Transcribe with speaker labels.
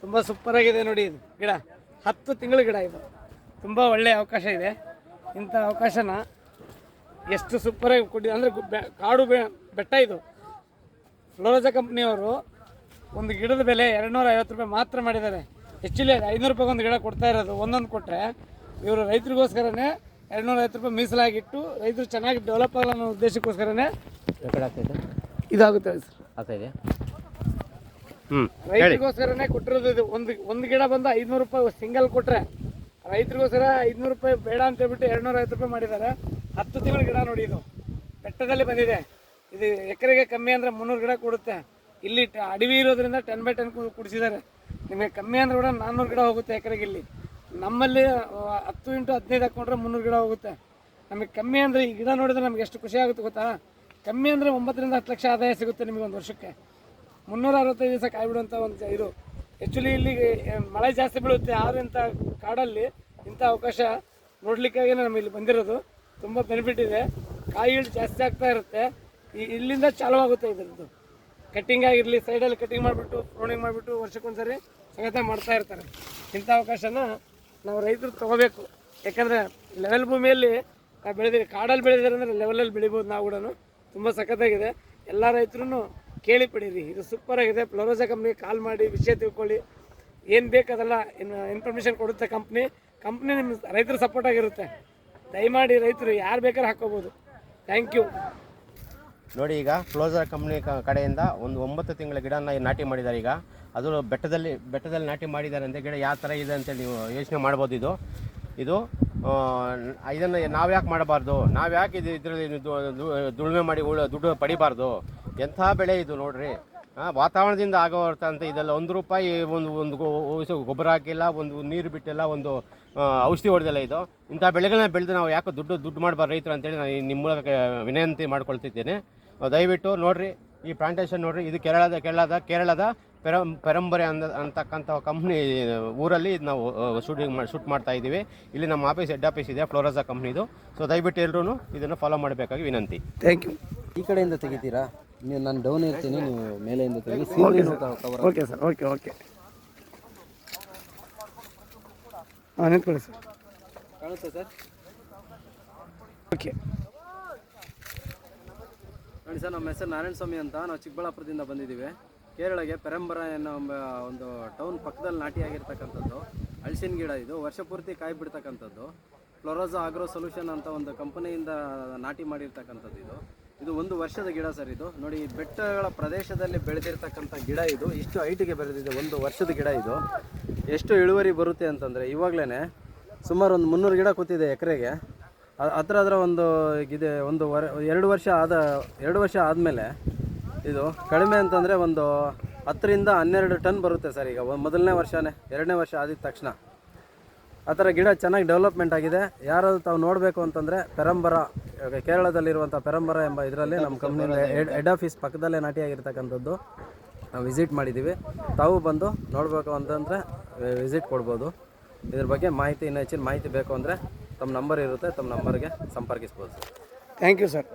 Speaker 1: ತುಂಬ ಸೂಪರಾಗಿದೆ ನೋಡಿ. ಇದು ಗಿಡ 10 ತಿಂಗಳ ಗಿಡ. ಇದು ತುಂಬ ಒಳ್ಳೆಯ ಅವಕಾಶ ಇದೆ. ಇಂಥ ಅವಕಾಶನ ಎಷ್ಟು ಸೂಪರಾಗಿ ಕೊಟ್ಟಿದೆ ಅಂದರೆ ಕಾಡು ಬೆಟ್ಟ ಇದು. ಫ್ಲೋರೋಜಾ ಕಂಪ್ನಿಯವರು ಒಂದು ಗಿಡದ ಬೆಲೆ 250 ರೂಪಾಯಿ ಮಾತ್ರ ಮಾಡಿದ್ದಾರೆ. ಆ್ಯಕ್ಚುಲಿ 500 ರೂಪಾಯಿಗೆ ಒಂದು ಗಿಡ ಕೊಡ್ತಾ ಇರೋದು. ಒಂದೊಂದು ಕೊಟ್ಟರೆ ಇವರು ರೈತರಿಗೋಸ್ಕರನೇ 250 ರೂಪಾಯಿ ಮೀಸಲಾಗಿಟ್ಟು ರೈತರು ಚೆನ್ನಾಗಿ ಡೆವಲಪ್ ಆಗಲ್ಲ ಅನ್ನೋ ಉದ್ದೇಶಕ್ಕೋಸ್ಕರನೇ ಇದಾಗುತ್ತೆ ಸರ್.
Speaker 2: ಆಗ್ತಾಯಿದೆ.
Speaker 1: ರೈತರಿಗೋಸ್ಕರನೇ ಕೊಟ್ಟಿರೋದು ಇದು. ಒಂದು ಗಿಡ ಬಂದು 500 ರೂಪಾಯಿ ಸಿಂಗಲ್ ಕೊಟ್ಟರೆ ರೈತರಿಗೋಸ್ಕರ 500 ರೂಪಾಯಿ ಬೇಡ ಅಂತ ಹೇಳ್ಬಿಟ್ಟು 250 ರೂಪಾಯಿ ಮಾಡಿದ್ದಾರೆ. 10 ತಿಂಗಳ ಗಿಡ ನೋಡಿ. ಇದು ಬೆಟ್ಟದಲ್ಲಿ ಬಂದಿದೆ. ಇದು ಎಕರೆಗೆ ಕಮ್ಮಿ ಅಂದರೆ 300 ಗಿಡ ಕೊಡುತ್ತೆ. ಇಲ್ಲಿ ಅಡವಿ ಇರೋದ್ರಿಂದ 10x10 ಕುಡಿಸಿದ್ದಾರೆ. ನಿಮಗೆ ಕಮ್ಮಿ ಅಂದರೆ ಕೂಡ 400 ಗಿಡ ಹೋಗುತ್ತೆ ಎಕರೆಗೆ. ಇಲ್ಲಿ ನಮ್ಮಲ್ಲಿ 10 × 15 ಹಾಕ್ಕೊಂಡ್ರೆ 300 ಗಿಡ ಹೋಗುತ್ತೆ. ನಮಗೆ ಕಮ್ಮಿ ಅಂದರೆ ಈ ಗಿಡ ನೋಡಿದ್ರೆ ನಮಗೆ ಎಷ್ಟು ಖುಷಿ ಆಗುತ್ತೆ ಗೊತ್ತಾ. ಕಮ್ಮಿ ಅಂದರೆ 9 ರಿಂದ 10 ಲಕ್ಷ ಆದಾಯ ಸಿಗುತ್ತೆ ನಿಮಗೆ ಒಂದು ವರ್ಷಕ್ಕೆ. 365 ದಿವಸ ಕಾಯ್ಬಿಡುವಂಥ ಒಂದು ಇದು. ಆ್ಯಕ್ಚುಲಿ ಇಲ್ಲಿ ಮಳೆ ಜಾಸ್ತಿ ಬೀಳುತ್ತೆ. ಆದ್ರೆ ಇಂಥ ಕಾಡಲ್ಲಿ ಇಂಥ ಅವಕಾಶ ನೋಡಲಿಕ್ಕಾಗಿ ನಮಗೆ ಇಲ್ಲಿ ಬಂದಿರೋದು. ತುಂಬ ಬೆನಿಫಿಟ್ ಇದೆ. ಕಾಯಿ ಈಲ್ಡ್ ಜಾಸ್ತಿ ಆಗ್ತಾ ಇರುತ್ತೆ. ಇಲ್ಲಿಂದ ಚಾಲು ಆಗುತ್ತೆ ಇದರದ್ದು. ಕಟ್ಟಿಂಗ್ ಆಗಿರಲಿ, ಸೈಡಲ್ಲಿ ಕಟ್ಟಿಂಗ್ ಮಾಡಿಬಿಟ್ಟು ಪ್ರೂನಿಂಗ್ ಮಾಡಿಬಿಟ್ಟು ವರ್ಷಕ್ಕೊಂದ್ಸರಿ ಸಂಗತ ಮಾಡ್ತಾ ಇರ್ತಾರೆ. ಇಂಥ ಅವಕಾಶನ ನಾವು ರೈತರು ತೊಗೋಬೇಕು. ಯಾಕಂದರೆ ಲೆವೆಲ್ ಭೂಮಿಯಲ್ಲಿ ನಾವು ಬೆಳೆದಿರಿ, ಕಾಡಲ್ಲಿ ಬೆಳೆದಿರಿ ಅಂದರೆ ಲೆವೆಲಲ್ಲಿ ಬೆಳಿಬೋದು ನಾವು ಕೂಡ. ತುಂಬ ಸಖತ್ತಾಗಿದೆ. ಎಲ್ಲ ರೈತರು ಕೇಳಿ ಪಡೀರಿ. ಇದು ಸೂಪರಾಗಿದೆ. ಫ್ಲೋರೋಜಾ ಕಂಪ್ನಿಗೆ ಕಾಲ್ ಮಾಡಿ ವಿಷಯ ತಿಳ್ಕೊಳ್ಳಿ. ಏನು ಬೇಕಾದಲ್ಲ ಇನ್ಫಾರ್ಮೇಷನ್ ಕೊಡುತ್ತೆ ಕಂಪ್ನಿ ನಿಮ್ಮ ರೈತರ ಸಪೋರ್ಟ್ ಆಗಿರುತ್ತೆ. ದಯಮಾಡಿ ರೈತರು ಯಾರು ಬೇಕಾದ್ರೂ ಹಾಕೋಬೋದು. Thank you.
Speaker 2: ನೋಡಿ, ಈಗ ಫ್ಲೋರೋಜಾ ಕಂಪ್ನಿ ಕಡೆಯಿಂದ ಒಂದು 9 ತಿಂಗಳ ಗಿಡನ ನಾಟಿ ಮಾಡಿದ್ದಾರೆ. ಈಗ ಅದು ಬೆಟ್ಟದಲ್ಲಿ ನಾಟಿ ಮಾಡಿದ್ದಾರೆ ಅಂತ ಗಿಡ ಯಾವ ಥರ ಇದೆ ಅಂತೇಳಿ ನೀವು ಯೋಚನೆ ಮಾಡ್ಬೋದು. ಇದನ್ನು ನಾವು ಯಾಕೆ ಮಾಡಬಾರ್ದು, ನಾವು ಯಾಕೆ ಇದರಲ್ಲಿ ದುಡಿಮೆ ಮಾಡಿ ದುಡ್ಡು ಪಡಿಬಾರ್ದು. ಎಂಥ ಬೆಳೆ ಇದು ನೋಡ್ರಿ. ವಾತಾವರಣದಿಂದ ಆಗೋರ್ತಂತ ಇದೆಲ್ಲ 1 ರೂಪಾಯಿ ಒಂದು ಗೊಬ್ಬರ ಹಾಕಿಲ್ಲ, ಒಂದು ನೀರು ಬಿಟ್ಟಿಲ್ಲ, ಒಂದು ಔಷಧಿ ಹೊಡೆದಿಲ್ಲ. ಇದು ಇಂಥ ಬೆಳೆಗಳನ್ನ ಬೆಳೆದು ನಾವು ಯಾಕೆ ದುಡ್ಡು ಮಾಡಬಾರ್ದು ರೈತರು ಅಂತೇಳಿ ನಾನು ನಿಮ್ಮ ಮೂಲಕ ವಿನಂತಿ ಮಾಡ್ಕೊಳ್ತಿದ್ದೇನೆ. ದಯವಿಟ್ಟು ನೋಡಿರಿ, ಈ ಪ್ಲಾಂಟೇಶನ್ ನೋಡಿರಿ. ಇದು ಕೇರಳದ ಪೆರಂಬರೆ ಅಂತಕ್ಕಂಥ ಕಂಪ್ನಿ ಊರಲ್ಲಿ ನಾವು ಶೂಟ್ ಮಾಡ್ತಾ ಇದ್ದೀವಿ. ಇಲ್ಲಿ ನಮ್ಮ ಹೆಡ್ ಆಫೀಸ್ ಇದೆ, ಫ್ಲೋರೋಜಾ ಕಂಪ್ನಿದು. ಸೊ ದಯವಿಟ್ಟು ಎಲ್ಲರೂ ಇದನ್ನು ಫಾಲೋ ಮಾಡಬೇಕಾಗಿ ವಿನಂತಿ.
Speaker 1: Thank you.
Speaker 3: ಈ ಕಡೆಯಿಂದ ತೆಗಿತೀರಾ? ನಾನು ಡೌನ್ ಇರ್ತೀನಿ, ನೀವು ಮೇಲೆಯಿಂದ ತೆಗಿ.
Speaker 1: Okay sir. ಓಕೆ ಹಾಂ, ನಿಂತ್ಕೊಳ್ಳಿ ಸರ್.
Speaker 3: ಕಾಣುತ್ತೆ ಸರ್?
Speaker 1: ಓಕೆ
Speaker 3: ನೋಡಿ ಸರ್, ನಮ್ಮ ಹೆಸರು ನಾರಾಯಣ ಸ್ವಾಮಿ ಅಂತ. ನಾವು ಚಿಕ್ಕಬಳ್ಳಾಪುರದಿಂದ ಬಂದಿದ್ದೀವಿ. ಕೇರಳಗೆ ಪೆರಂಬರ ಅನ್ನೋ ಒಂದು ಟೌನ್ ಪಕ್ಕದಲ್ಲಿ ನಾಟಿಯಾಗಿರ್ತಕ್ಕಂಥದ್ದು ಹಲಸಿನ ಗಿಡ. ಇದು ವರ್ಷ ಪೂರ್ತಿ ಕಾಯಿ ಬಿಡ್ತಕ್ಕಂಥದ್ದು. ಫ್ಲೋರೋಜಾ ಆಗ್ರೋ ಸೊಲ್ಯೂಷನ್ ಅಂತ ಒಂದು ಕಂಪನಿಯಿಂದ ನಾಟಿ ಮಾಡಿರ್ತಕ್ಕಂಥದ್ದು. ಇದು 1 ವರ್ಷದ ಗಿಡ ಸರ್. ಇದು ನೋಡಿ, ಬೆಟ್ಟಗಳ ಪ್ರದೇಶದಲ್ಲಿ ಬೆಳೆದಿರ್ತಕ್ಕಂಥ ಗಿಡ. ಇದು ಇಷ್ಟು ಹೈಟಿಗೆ ಬೆಳೆದಿದೆ. 1 ವರ್ಷದ ಗಿಡ. ಇದು ಎಷ್ಟು ಇಳುವರಿ ಬರುತ್ತೆ ಅಂತಂದರೆ ಇವಾಗಲೇ ಸುಮಾರು ಒಂದು 300 ಗಿಡ ಕೂತಿದೆ ಎಕರೆಗೆ. ಹತ್ರ ಒಂದು ಇದೆ. 2 ವರ್ಷ ಆದಮೇಲೆ ಇದು ಕಡಿಮೆ ಅಂತಂದರೆ ಒಂದು 10 ರಿಂದ 12 ಟನ್ ಬರುತ್ತೆ ಸರ್. ಈಗ ಮೊದಲನೇ ವರ್ಷನೇ, 2ನೇ ವರ್ಷ ಆದಿದ ತಕ್ಷಣ ಆ ಥರ ಗಿಡ ಚೆನ್ನಾಗಿ ಡೆವಲಪ್ಮೆಂಟ್ ಆಗಿದೆ. ಯಾರಾದರೂ ತಾವು ನೋಡಬೇಕು ಅಂತಂದರೆ ಪೆರಂಬರ, ಕೇರಳದಲ್ಲಿರುವಂಥ ಪೆರಂಬರ ಎಂಬ ಇದರಲ್ಲಿ ನಮ್ಮ ಕಂಪ್ನಿ ಹೆಡ್ ಆಫೀಸ್ ಪಕ್ಕದಲ್ಲೇ ನಾಟಿಯಾಗಿರ್ತಕ್ಕಂಥದ್ದು ನಾವು ವಿಸಿಟ್ ಮಾಡಿದ್ದೀವಿ. ತಾವು ಬಂದು ನೋಡಬೇಕು ಅಂತಂದರೆ ವಿಸಿಟ್ ಕೊಡ್ಬೋದು. ಇದ್ರ ಬಗ್ಗೆ ಮಾಹಿತಿ, ಇನ್ನೂ ಹೆಚ್ಚಿನ ಮಾಹಿತಿ ಬೇಕು ಅಂದರೆ ತಮ್ಮ ನಂಬರ್ ಇರುತ್ತೆ, ತಮ್ಮ ನಂಬರ್ಗೆ ಸಂಪರ್ಕಿಸ್ಬೋದು ಸರ್.
Speaker 1: Thank you sir.